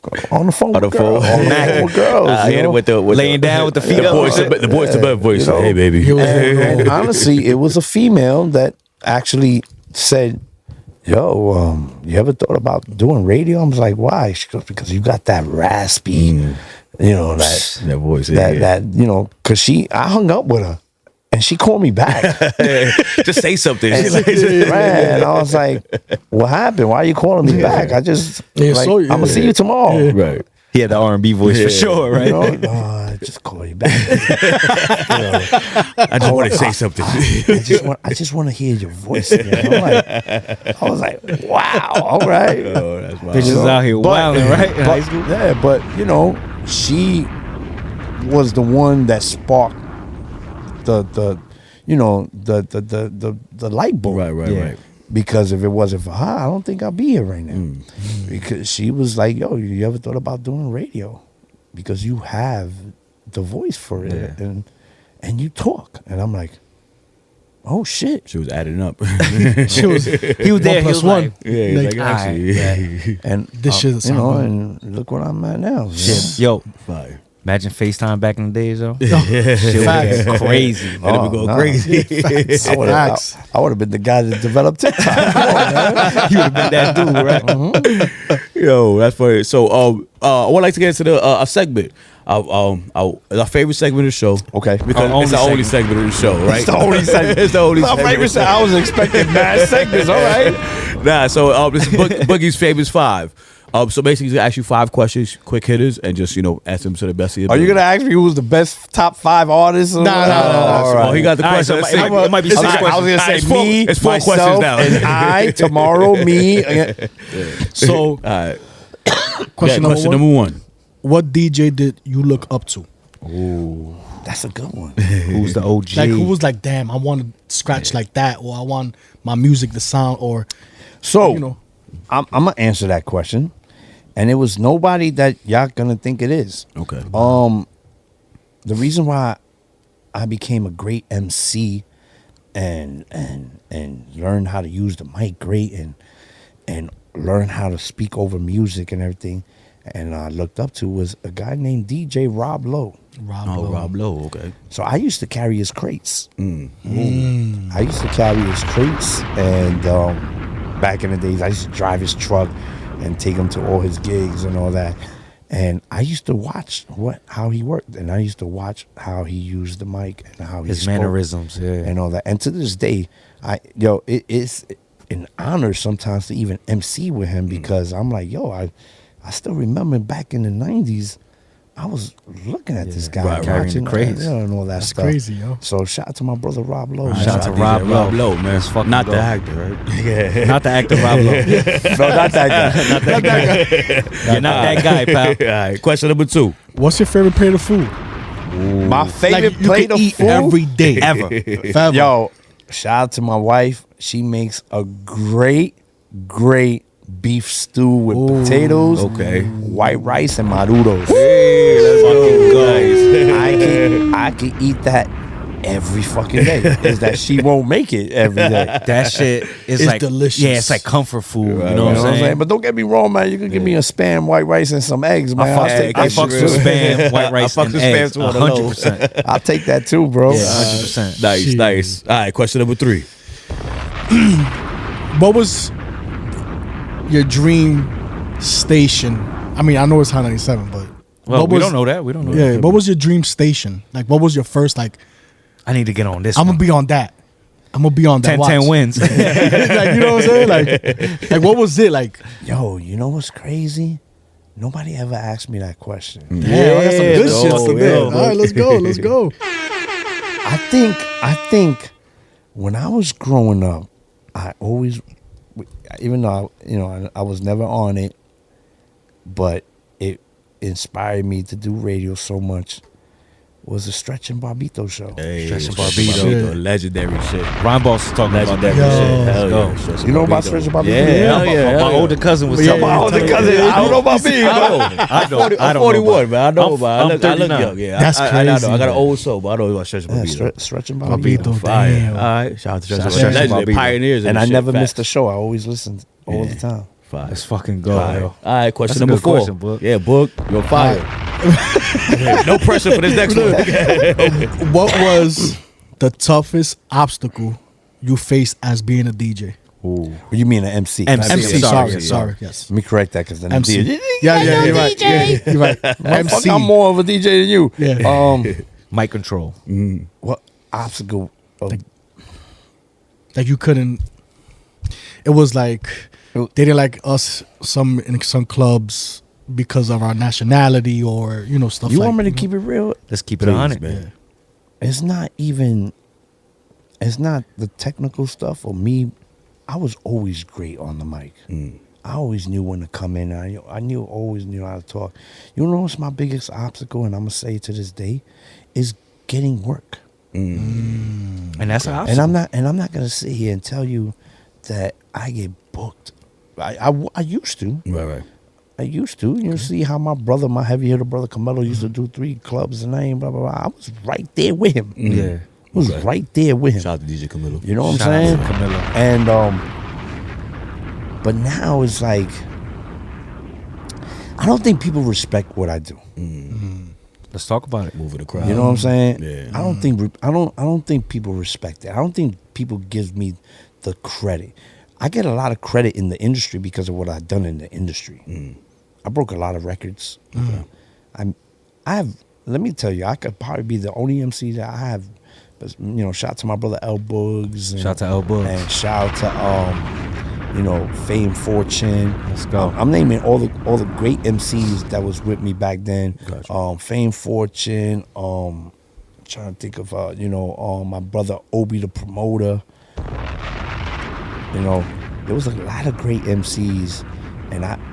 go on the phone On the with girls. phone. On the phone with girls. I you hit know? it with the Laying down with the feet the up. boys, the boys to bed voice. You know, Hey, baby. And honestly, it was a female that actually said, "Yo, you ever thought about doing radio?" I was like, "Why?" She goes, "Because you got that raspy, you know, that voice. that you know." Because I hung up with her, and she called me back. Just say something. And, She's like, man, I was like, "What happened? Why are you calling me back? I just Yeah, like, so- I'm gonna yeah. see you tomorrow." right. He had the R&B voice for sure, right? You know, no, I just call you back. I just want to say something. I just want to hear your voice again. I was like, wow, all right. Oh, that's wild. Bitches out here wilding, right? In high school. Yeah, but you know, she was the one that sparked the light bulb. Right. Yeah. Because if it wasn't for her, I don't think I'd be here right now. Because she was like, "Yo, you ever thought about doing radio? Because you have the voice for it, and you talk." And I'm like, "Oh shit!" She was adding up. She was. He was there. He was 1 + 1. like, Yeah, he's like, Like, actually. And This shit is you know, something. and look what I'm at now. shit. Yo, Fire. imagine FaceTime back in the days, though. Shit, Facts. Crazy. Let me go nah. crazy. I would Facts. have been the guy that developed TikTok. Come on, man. You would have been that dude, right? Yo, that's funny. So, I would like to get into the a segment. Our favorite segment of the show. Okay. Because Our it's the only only segment of the show, right? It's the only segment. It's the only My segment. favorite segment. I was expecting mad segments. All right. Nah, so this is Boogie's famous 5. So basically, he's gonna ask you 5 questions, quick hitters, and just answer them to the best of your Are you ability. gonna ask me who's the best top 5 artists? Nah. All right. Oh, he got the All right, question. so Let's it see. might be It's- six I was questions. gonna say It's me. four, It's 4 myself, questions now. and I tomorrow me. So, All right. question Yeah, number one. number 1. What DJ did you look up to? That's a good one. Who's the OG? Like, who was like, damn, I want to scratch like that, or I want my music to sound, or So you know. I'm gonna answer that question, and it was nobody that y'all gonna think it is. Okay. The reason why I became a great MC and learned how to use the mic great and learn how to speak over music and everything, and I looked up to was a guy named DJ Rob Lowe. Rob Lowe. Okay. So I used to carry his crates. I used to carry his crates, and back in the days, I used to drive his truck and take him to all his gigs and all that. And I used to watch how he worked, and I used to watch how he used the mic and how he His spoke mannerisms, yeah. and all that. And to this day, it is an honor sometimes to even MC with him, because I'm like, I still remember back in the 90s, I was looking at this guy, Right, carrying watching the crates. and all that That's stuff. crazy, yo. So shout out to my brother Rob Lowe. Shout out to DJ Rob Lowe. man. Let's fucking Not go. the actor, right? Yeah. Not the actor Rob Lowe. No, not that guy. You're not that guy, pal. All right. Question number 2. What's your favorite plate of food? My favorite Like, you plate can of eat food every day, Ever. Forever. Yo, shout out to my wife. She makes a great beef stew with potatoes, okay. white rice, and maduros. Hey, let's go. I can eat that every fucking day. Is that she won't make it every day. That shit is It's like delicious. Yeah, it's like comfort food. Right, you know right. what I'm saying? But don't get me wrong, man. You can give me a spam, white rice, and some eggs, man. I I'll take fucks that with shit. spam, white rice, fucks and with spam eggs. too on the low. 100%. I'll take that too, bro. Yeah, 100%. Nice, Shit. nice. All right. Question number 3. What was your dream station? I mean, I know it's Hot 97, but Well, what we was, don't know that. We don't know Yeah, that. what was your dream station? Like, what was your first? Like, I need to get on this. I'm one. gonna be on that. I'm gonna be on that. 10 watch. 10 wins. Like, you know what I'm saying? Like what was it like? Yo, you know what's crazy? Nobody ever asked me that question. Damn, I got some good yo, shit today. yo. All right, let's go. Let's go. I think when I was growing up, I always, even though I was never on it, but it inspired me to do radio so much. was the Stretch and Barbito show. Hey, Stretch and Stretch Barbito. legendary shit. Ryan Boss was talking about that. Legendary Yo. shit. Hell Let's yeah. Stretch and You know about Barbito. Stretch and Barbito? Yeah, hell yeah. My hell yeah. older cousin was Yeah, talking my about older it. cousin. I don't know about me. I'm 41, man. I know about. I'm I look 39. young. Yeah, That's I know. crazy, I got an man. old soul, but I know about Stretch and Yeah, Barbito. Stretch and Barbito. Barbito, Fire. damn. All right, shout out to Stretch and Shout out to Barbito. Legendary Barbito. pioneers. And I shit. never Facts. missed a show. I always listened all the time. Fire. Let's fucking go, All yo. right. All right, question That's a number good 4. question, Book. Yeah, Book, you're fired. No pressure for this next one. What was the toughest obstacle you faced as being a DJ? You mean an MC? MC, sorry, sorry, yes. Let me correct that because then MC. DJ. Yeah, you're right. Yeah, you're right. MC. I'm more of a DJ than you. Yeah. Mic control. What obstacle? Like you couldn't. It was like they didn't like us in some clubs because of our nationality or stuff. You like, want me to keep it real? Let's keep it on it, man. It's not even. It's not the technical stuff or me. I was always great on the mic. I always knew when to come in. I always knew how to talk. You know what's my biggest obstacle, and I'm gonna say it to this day, is getting work. And that's how. And I'm not gonna sit here and tell you that I get booked. I used to. Right. I used to. You see how my heavy hitter brother Camelo used to do 3 clubs a night, blah, blah, blah. I was right there with him. Yeah. I was right there with him. Shout out to DJ Camilo. You know what Shout out I'm saying? to Camilo. And but now it's like I don't think people respect what I do. Let's talk about it. Move with the crowd. You know what I'm saying? Yeah. I don't think people respect it. I don't think people give me the credit. I get a lot of credit in the industry because of what I've done in the industry. I broke a lot of records. I have. Let me tell you, I could probably be the only MC that I have. Shout out to my brother L Boogs. And, Shout out to L Boogs. And shout out to Fame Fortune. Let's go. I'm naming all the great MCs that was with me back then. Gotcha. Fame Fortune. Trying to think of my brother Obi the promoter. There was a lot of great MCs,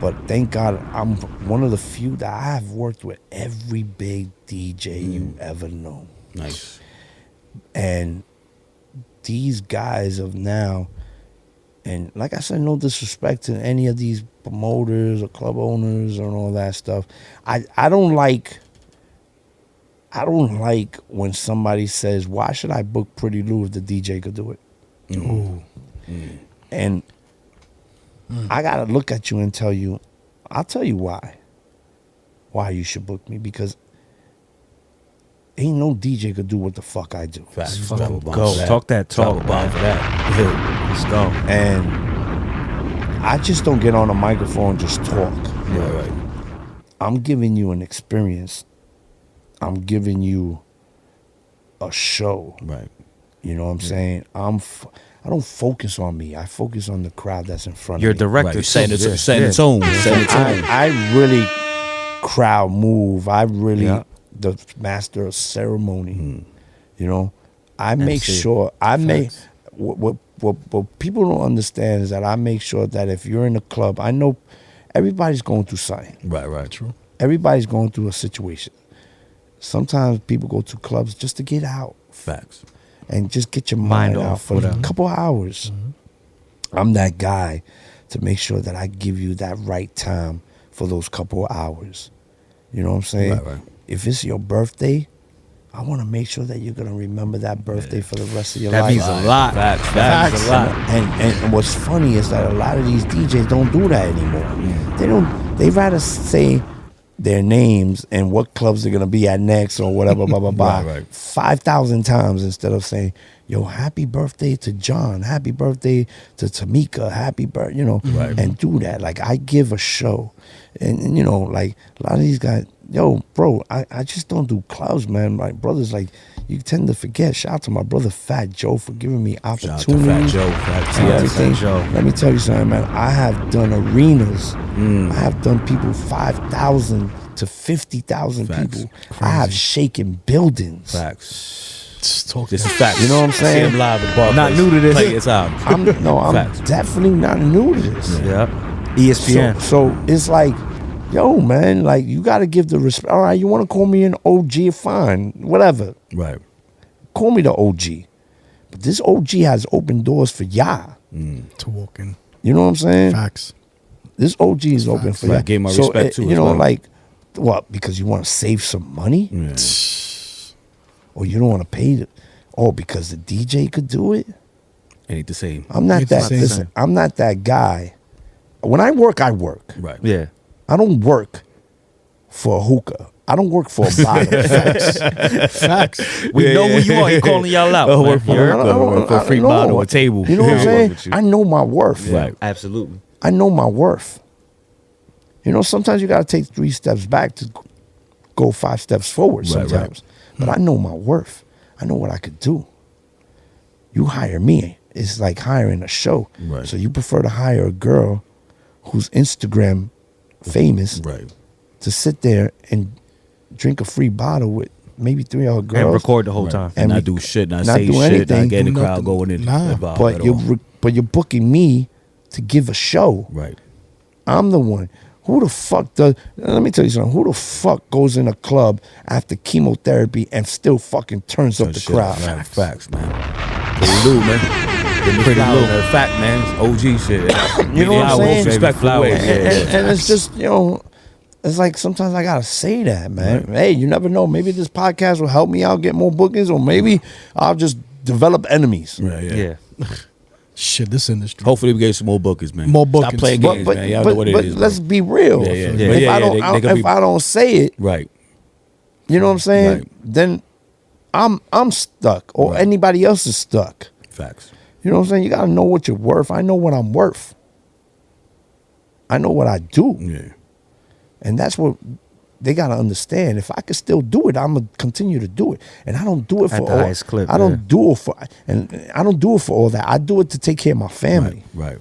but thank God I'm one of the few that I have worked with every big DJ you ever know. Nice. And these guys of now, and like I said, no disrespect to any of these promoters or club owners and all that stuff. I don't like when somebody says, "Why should I book Prettylou if the DJ could do it?" And I gotta look at you and tell you, I'll tell you why you should book me, because ain't no DJ could do what the fuck I do. Facts. Fucking Drop a bomb go. for that. Talk that talk, Drop a bomb man. for that. Let's go. And I just don't get on a microphone and just talk. Right. I'm giving you an experience. I'm giving you a show. Right. You know what I'm saying? I don't focus on me. I focus on the crowd that's in front You're a of me. director. Right. You're too. setting the tone. Setting the tone. I really crowd move. I really Yeah. the master of ceremony. I make MC. sure what people don't understand is that I make sure that if you're in a club, I know everybody's going through something. Right. True. Everybody's going through a situation. Sometimes people go to clubs just to get out Facts. and just get your mind out off, for a couple of hours. I'm that guy to make sure that I give you that right time for those couple of hours. You know what I'm saying? Right. If it's your birthday, I want to make sure that you're going to remember that birthday for the rest of your That life. means a lot. Facts. That means a lot. And what's funny is that a lot of these DJs don't do that anymore. They rather say their names and what clubs they're gonna be at next or whatever, blah blah blah, Right. 5,000 times instead of saying, "Yo, happy birthday to John, happy birthday to Tamika, happy birthday," Right. and do that. Like I give a show, and like a lot of these guys, yo, bro, I just don't do clubs, man. My brothers, like, you tend to forget. Shout out to my brother Fat Joe for giving me Shout out to opportunity. Fat Joe. Fat See Joe. everything. Fat Joe. Let me tell you something, man. I have done arenas. I have done people 5,000 to 50,000 Facts. people. I have shaken buildings. Facts. Just talk This that. is facts. You know what I'm I see saying? him live at bar. Not new to this. Play his album. I'm Facts. definitely not new to this. Yeah. ESPN. So it's like yo, man, like you got to give the respect. All right, you want to call me an OG, fine, whatever. Right. Call me the OG. But this OG has opened doors for y'all. To walk in. You know what I'm saying? Facts. This OG is open for Right, y'all. gave my respect too You as know, well. like, what? Because you want to save some money? Yeah. Or you don't want to pay the, because the DJ could do it? Ain't the same. I'm not Ain't the that. same. Listen, I'm not that guy. When I work, I work. Right. Yeah. I don't work for a hookah. I don't work for a bottle. Facts. We know who you are. He calling y'all out. Oh, man. work for You heard? work for a free I know. bottle or table. You know what I'm Yeah. saying? With you. I know my worth. Right. Absolutely. I know my worth. You know, sometimes you got to take 3 steps back to go 5 steps forward Right, right. sometimes. But I know my worth. I know what I could do. You hire me. It's like hiring a show. Right. So you prefer to hire a girl who's Instagram famous Right. to sit there and drink a free bottle with maybe 3 other girls. And record the whole Right. time. And And not we- do shit, not not say do shit, anything, not get in do the crowd nothing. going in. Nah. involved But at all. you're booking me to give a show. Right. I'm the one. Who the fuck does? Let me tell you something. Who the fuck goes in a club after chemotherapy and still fucking turns up the Shit, crowd? man. Facts, man. Prettylou, man. Prettylou. Fact, man. OG shit. You know what I'm saying? Respectful way. Flowers. Yeah. And it's just, it's like sometimes I gotta say that, man. Hey, you never know. Maybe this podcast will help me out get more bookings, or maybe I'll just develop enemies. Right, yeah. Yeah. Shit, this industry. Hopefully we get some more bookings, man. More Stop bookings. playing games, man. Y'all know what it is. let's bro. be real. Yeah, yeah. Yeah. But If yeah, I don't, they could if be- I don't say it, Right. you know what I'm saying? Right. Then I'm stuck, or Right. anybody else is stuck. Facts. You know what I'm saying? You gotta know what you're worth. I know what I'm worth. I know what I do. Yeah. And that's what they gotta understand. If I can still do it, I'm gonna continue to do it. And I don't do it At for the all. highest clip, I don't yeah. do it for, and I don't do it for all that. I do it to take care of my family. Right.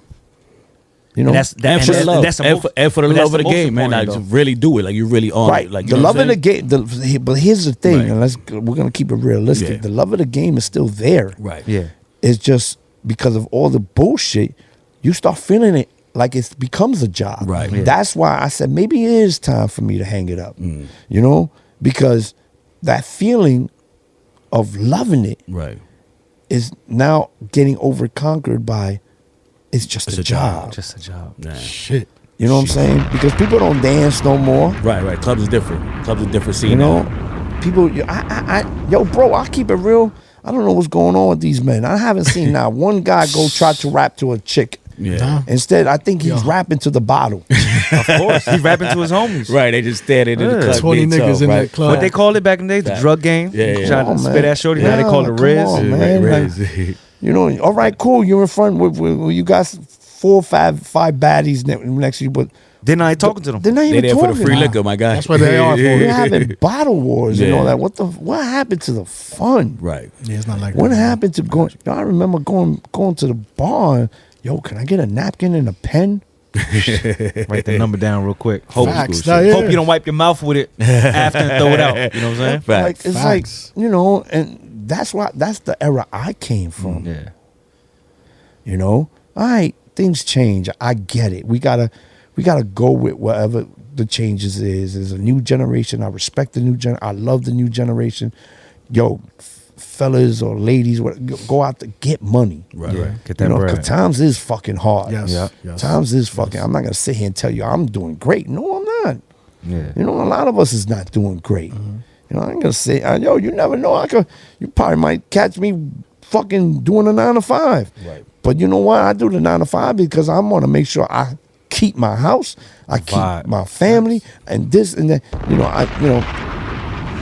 You know, And that's And for the love, that's the and most- for, and for the but that's love of the most game, man. Like, important, just really do it. Like you really on right. it. Like The love of the game. But here's the thing, Right. and we're gonna keep it realistic. Yeah. The love of the game is still there. Right. Yeah. It's just because of all the bullshit, you start feeling it like it becomes a job. Right. Yeah. That's why I said maybe it is time for me to hang it up. Mm. You know, because that feeling of loving it Right. is now getting overconquered by it's just It's a a job. job. Just a job. Nah. Shit. You know what I'm saying? Because people don't dance no more. Right. Right. Clubs is different. Clubs is different scene. You know, now. people. Yo, bro, I keep it real. I don't know what's going on with these men. I haven't seen not one guy go try to rap to a chick. Yeah. Nah. Instead, I think he's rapping to the bottle. Of course. He's rapping to his homies. Right. They just standing in the Yeah. club. 20 being niggas tough, in right? that club. What they called it back in the day, the Fact. drug game. Yeah, yeah. Trying Come to on, spit man. that shorty. Now they Yeah, call it come Riz. on, Yeah, man. right, Like, right. you know, all right, cool. You're in front with you got 4 or 5 baddies next to you, but Then I ain't talking to them. they're not They even there for talking. the free liquor, my guy. That's what they are for. We're having bottle wars and Yeah. all that. What happened to the fun? Right. Yeah, it's not like What that. happened to going? I remember going to the bar. And, yo, can I get a napkin and a pen? Write the number down real quick. Hope, Facts. school Nah, shit. yeah. hope you don't wipe your mouth with it after and throw it out. You know what I'm saying? Fact. Like it's Facts. like, you know, and that's the era I came from. Yeah. You know, all right, things change. I get it. We gotta go with whatever the changes is. There's a new generation. I respect the new gen. I love the new generation. Yo, fellas or ladies, go out to get money. Right. Yeah. Right. Get You that know, bread. because times is fucking hard. Yes. Yeah. Yes. Times is fucking. I'm not gonna sit here and tell you I'm doing great. No, I'm not. Yeah. You know, a lot of us is not doing great. Mm-hmm. You know, I ain't gonna say, yo, you never know. You probably might catch me fucking doing a 9 to 5. Right. But you know what? I do the 9 to 5 because I want to make sure I keep my house, I keep Vibe. my family, and this and that.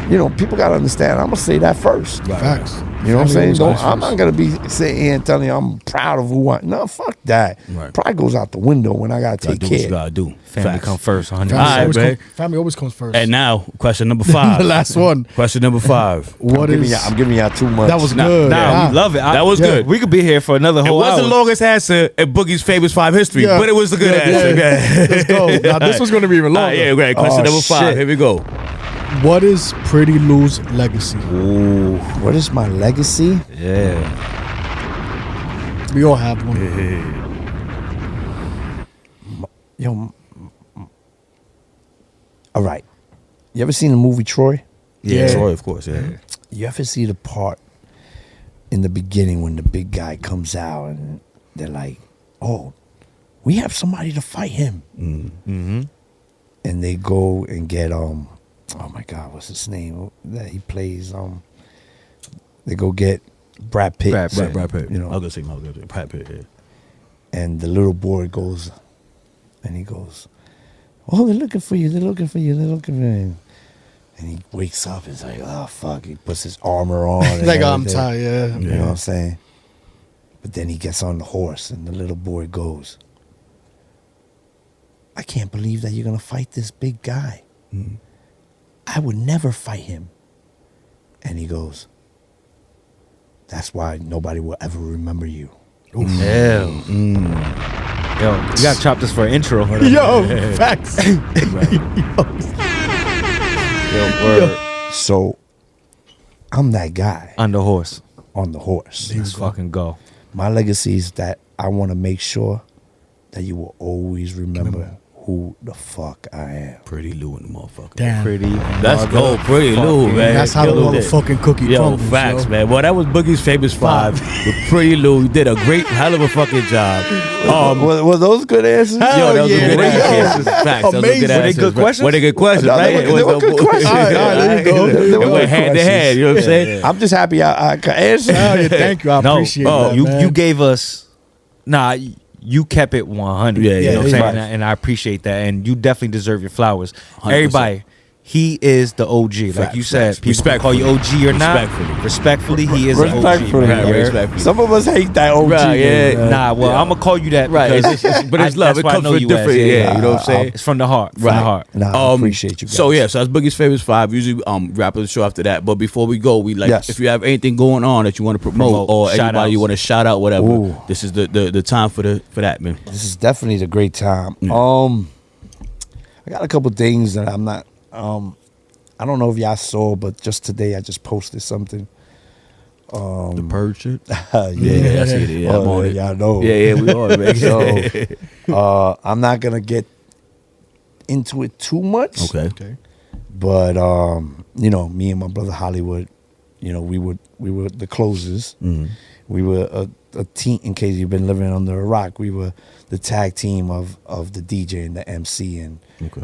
You know, people gotta understand. I'm gonna say that first. Facts. You know what I'm saying? Family always I'm comes not gonna be sitting here and telling you I'm proud of who I. No, fuck that. Right. Pride goes out the window when I gotta Gotta take do what you care. gotta do. Family Facts. come first, 100. Family, All right, always man. family always comes first. And now, question number 5. the last one. Question number 5. What is I'm giving y'all too much. that was Nah, good. Nah, we love it. That was good. We could be here for another It whole was hour. the longest answer in Boogie's famous 5 history, Yeah. but it was a good answer. Yeah. Let's go. Now this was gonna be even All longer. right, yeah, great. Question Oh, number 5. shit. Here we go. What is Prettylou's legacy? Ooh. What is my legacy? Yeah. We all have one. Yo, All right. You ever seen the movie Troy? Yeah, Yeah. Troy, of course. Yeah. You ever see the part in the beginning when the big guy comes out and they're like, "Oh, we have somebody to fight him," and they go and get oh my God, what's his name that he plays? They go get Brad Pitt. Brad Pitt. You know, I'll go see Brad Pitt. Yeah. and the little boy goes, and he goes, "Oh, they're looking for you. They're looking for you. They're looking for you." And he wakes up. He's like, "Oh fuck!" He puts his armor on. and Like, I'm everything. tired, yeah. You know what I'm saying? But then he gets on the horse, and the little boy goes, "I can't believe that you're gonna fight this big guy. I would never fight him." And he goes, "That's why nobody will ever remember you." Hell. Yo, you gotta chop this for an intro. Yo, facts. Yo, word. So I'm that guy On the horse. on the horse. Let's fucking go. My legacy is that I want to make sure that you will always remember who the fuck I am. Prettylou in the motherfucker. Damn. Pretty. Let's go, Prettylou, man. That's how the Killed it. motherfucking cookie Yo, crumbles, facts, yo. man. Well, that was Boogie's famous five. With Prettylou, you did a great, hell of a fucking job. Were those good answers? Yo, that was yeah. a good answer. Facts. That was a Amazing. good Were they answers, good bro. questions? Were they good questions? No, right? they were good questions. All right, there you go. There you It go. went hand to hand. You know what I'm saying? I'm just happy I could answer. Oh, yeah, thank you. I No, appreciate oh, that, you man. you gave us you kept it 100. Yeah, you know what I'm saying? right. And I appreciate that. And you definitely deserve your flowers. 100%. Everybody, he is the OG. Like Facts, you said, facts. people can call you OG or not. Respectfully. He is an OG. Respectfully. Right, Right, yeah. respectfully. Some of us hate that OG. Right, yeah. man. Nah, well, I'm gonna call you that Right, because but it's love. that's It why I comes know from you different. as, Yeah, you know what I'm saying? It's from the heart. From the heart. Nah, I appreciate you guys. So yeah, so that's Boogie's famous five. Usually wrap up the show after that. But before we go, we like Yes. if you have anything going on that you want to promote or Shout anybody you outs. want to shout out, whatever. Ooh. This is the time for that, man. This is definitely the great time. I got a couple things that I'm not. I don't know if y'all saw, but just today I just posted something. The purge shit. Yeah, I see it. Yeah, I'm on it. Y'all know. Yeah, we are, man. So, I'm not gonna get into it too much. Okay. But you know, me and my brother Hollywood, you know, we were the closers. We were a team. In case you've been living under a rock, we were the tag team of the DJ and the MC, and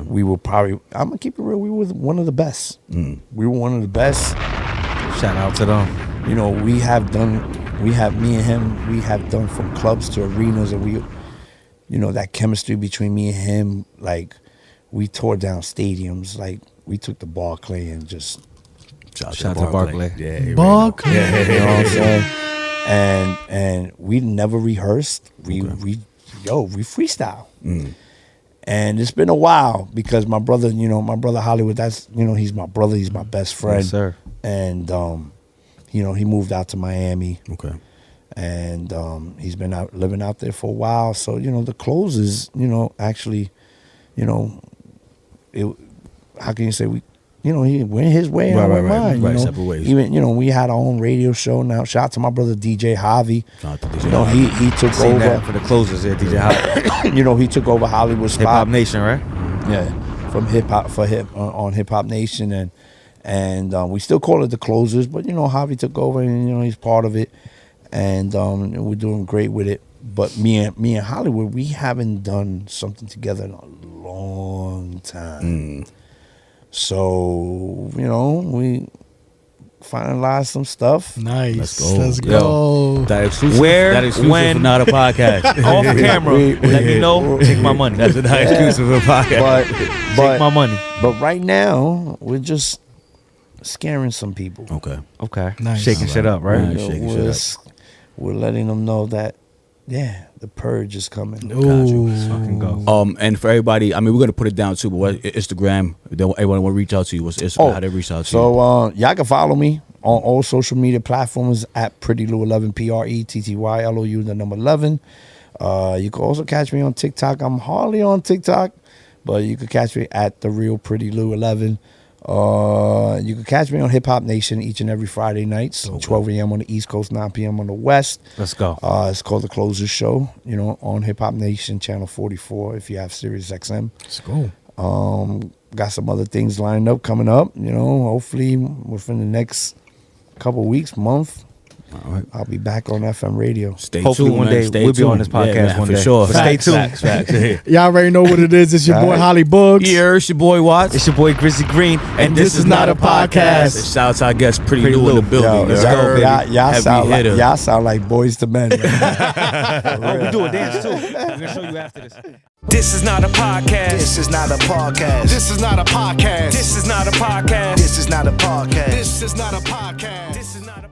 we were probably. I'm gonna keep it real. We were one of the best. We were one of the best. Shout out to them. You know, me and him. We have done from clubs to arenas, and we, you know, that chemistry between me and him. Like, we tore down stadiums. Like, we took the Barclay and just. Shout out to Barclay. Yeah, you Barclay. already know. You know what I'm saying? And we never rehearsed. We freestyle. And it's been a while because my brother, you know, my brother Hollywood, that's, you know, he's my brother, he's my best friend. Yes, sir. And you know, he moved out to Miami. Okay. And he's been out living out there for a while. So, you know, the closes, you know, actually, you know, how can you say you know, he went his way and I went mine. Right, you know? separate ways. Even, you know, we had our own radio show now. Shout out to my brother DJ Javi. Shout out to DJ You know, he took Seen that over. for the closers here, DJ Hop. You know, he took over Hollywood Hip Hop spot. Nation, right? Yeah, from on Hip Hop Nation, and we still call it the closers, but you know, Javi took over, and you know, he's part of it, and we're doing great with it. But me and Hollywood, we haven't done something together in a long time. So, you know, we finalized some stuff. Nice. Let's Let's go. go. That exclusive. Where, that exclusive when- for not a podcast. Off camera. Let me know. Take my money. That's a not exclusive for a podcast. Take my money. But right now, we're just scaring some people. Okay. Okay. Nice. Shaking shit up, right? Nice. shaking shit We're letting them know that, yeah, the purge is coming. Ooh. Let's fucking go. And for everybody, I mean, we're gonna put it down too. But what Instagram? If everyone want to reach out to you, what's Instagram? How they reach out to you? So y'all can follow me on all social media platforms at Prettylou11, PRETTYLOU, the number 11. You can also catch me on TikTok. I'm hardly on TikTok, but you can catch me at the real Prettylou11. You can catch me on Hip Hop Nation each and every Friday nights, 12 a.m. on the East Coast, 9 p.m. on the West. Let's go. It's called The Closer Show, you know, on Hip Hop Nation, channel 44, if you have Sirius XM. Let's go. got some other things lined up coming up. You know, hopefully within the next couple weeks, month. All right. I'll be back on FM radio. Stay Hopefully tuned, one man. day Stay we'll be tuned. on this podcast Yeah, man, one for day. sure. But stay tuned. Facts. Y'all already know what it is. It's your boy Holly Bugs. Yeah, it's your boy Watts. It's your boy Grizzly Green, And this is not a podcast. And shout out to our guest Prettylou in the building. Yo, you yo, heard? y'all sound like boys to men. Oh, we do a dance too. We're gonna show you after this. This is not a podcast. This is not a podcast. This is not a podcast. This is not a podcast. This is not a podcast. This is not a podcast. This is not a